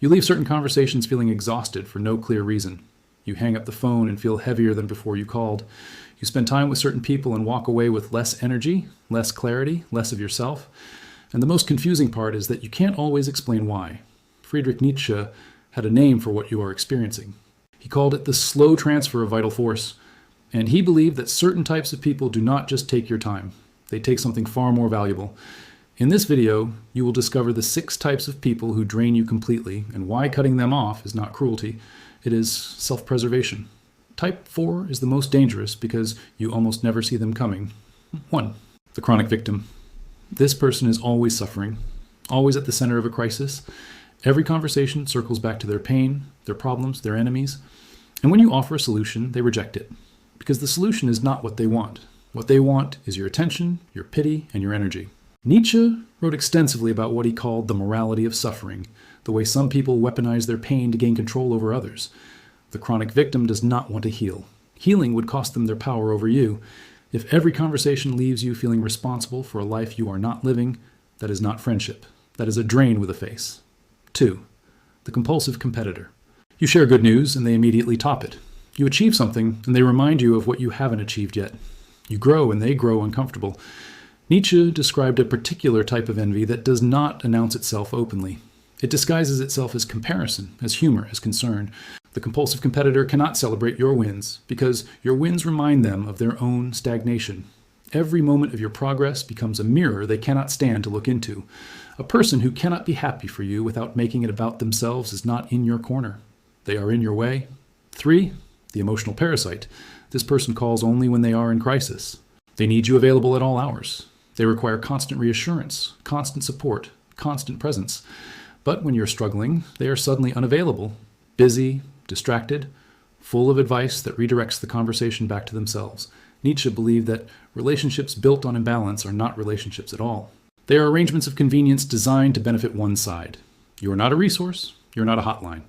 You leave certain conversations feeling exhausted for no clear reason. You hang up the phone and feel heavier than before you called. You spend time with certain people and walk away with less energy, less clarity, less of yourself. And the most confusing part is that you can't always explain why. Friedrich Nietzsche had a name for what you are experiencing. He called it the slow transfer of vital force. And he believed that certain types of people do not just take your time. They take something far more valuable. In this video, you will discover the 6 types of people who drain you completely and why cutting them off is not cruelty. It is self-preservation. Type 4 is the most dangerous because you almost never see them coming. 1. The chronic victim. This person is always suffering, always at the center of a crisis. Every conversation circles back to their pain, their problems, their enemies. And when you offer a solution, they reject it. Because the solution is not what they want. What they want is your attention, your pity, and your energy. Nietzsche wrote extensively about what he called the morality of suffering, the way some people weaponize their pain to gain control over others. The chronic victim does not want to heal. Healing would cost them their power over you. If every conversation leaves you feeling responsible for a life you are not living, that is not friendship. That is a drain with a face. 2. The compulsive competitor. You share good news and they immediately top it. You achieve something and they remind you of what you haven't achieved yet. You grow and they grow uncomfortable. Nietzsche described a particular type of envy that does not announce itself openly. It disguises itself as comparison, as humor, as concern. The compulsive competitor cannot celebrate your wins because your wins remind them of their own stagnation. Every moment of your progress becomes a mirror they cannot stand to look into. A person who cannot be happy for you without making it about themselves is not in your corner. They are in your way. 3. The emotional parasite. This person calls only when they are in crisis. They need you available at all hours. They require constant reassurance, constant support, constant presence. But when you're struggling, they are suddenly unavailable, busy, distracted, full of advice that redirects the conversation back to themselves. Nietzsche believed that relationships built on imbalance are not relationships at all. They are arrangements of convenience designed to benefit one side. You are not a resource, you're not a hotline.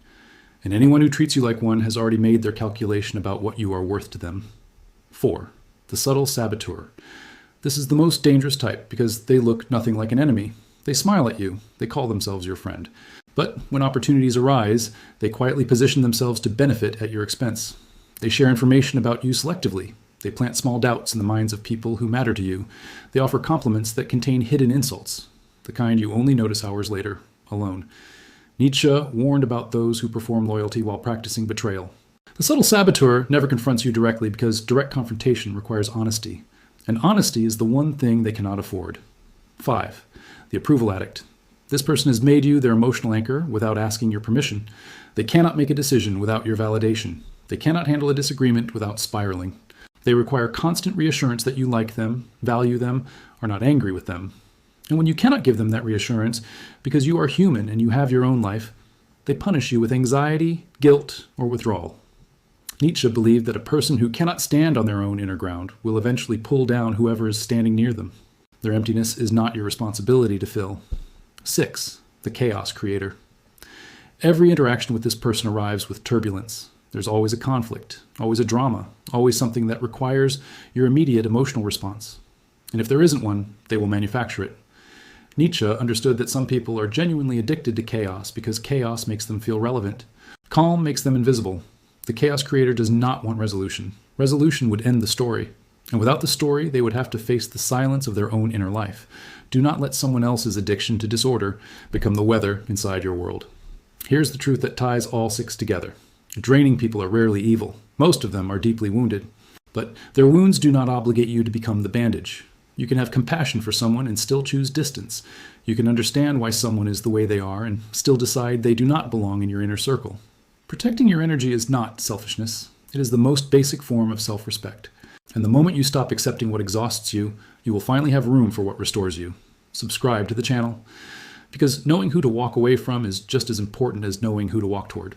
And anyone who treats you like one has already made their calculation about what you are worth to them. 4. The subtle saboteur. This is the most dangerous type because they look nothing like an enemy. They smile at you. They call themselves your friend. But when opportunities arise, they quietly position themselves to benefit at your expense. They share information about you selectively. They plant small doubts in the minds of people who matter to you. They offer compliments that contain hidden insults, the kind you only notice hours later, alone. Nietzsche warned about those who perform loyalty while practicing betrayal. The subtle saboteur never confronts you directly because direct confrontation requires honesty. And honesty is the one thing they cannot afford. 5. The approval addict. This person has made you their emotional anchor without asking your permission. They cannot make a decision without your validation. They cannot handle a disagreement without spiraling. They require constant reassurance that you like them, value them, are not angry with them. And when you cannot give them that reassurance, because you are human and you have your own life, they punish you with anxiety, guilt, or withdrawal. Nietzsche believed that a person who cannot stand on their own inner ground will eventually pull down whoever is standing near them. Their emptiness is not your responsibility to fill. 6. The chaos creator. Every interaction with this person arrives with turbulence. There's always a conflict, always a drama, always something that requires your immediate emotional response. And if there isn't one, they will manufacture it. Nietzsche understood that some people are genuinely addicted to chaos because chaos makes them feel relevant. Calm makes them invisible. The chaos creator does not want resolution. Resolution would end the story. And without the story, they would have to face the silence of their own inner life. Do not let someone else's addiction to disorder become the weather inside your world. Here's the truth that ties all 6 together. Draining people are rarely evil. Most of them are deeply wounded. But their wounds do not obligate you to become the bandage. You can have compassion for someone and still choose distance. You can understand why someone is the way they are and still decide they do not belong in your inner circle. Protecting your energy is not selfishness. It is the most basic form of self-respect. And the moment you stop accepting what exhausts you, you will finally have room for what restores you. Subscribe to the channel, because knowing who to walk away from is just as important as knowing who to walk toward.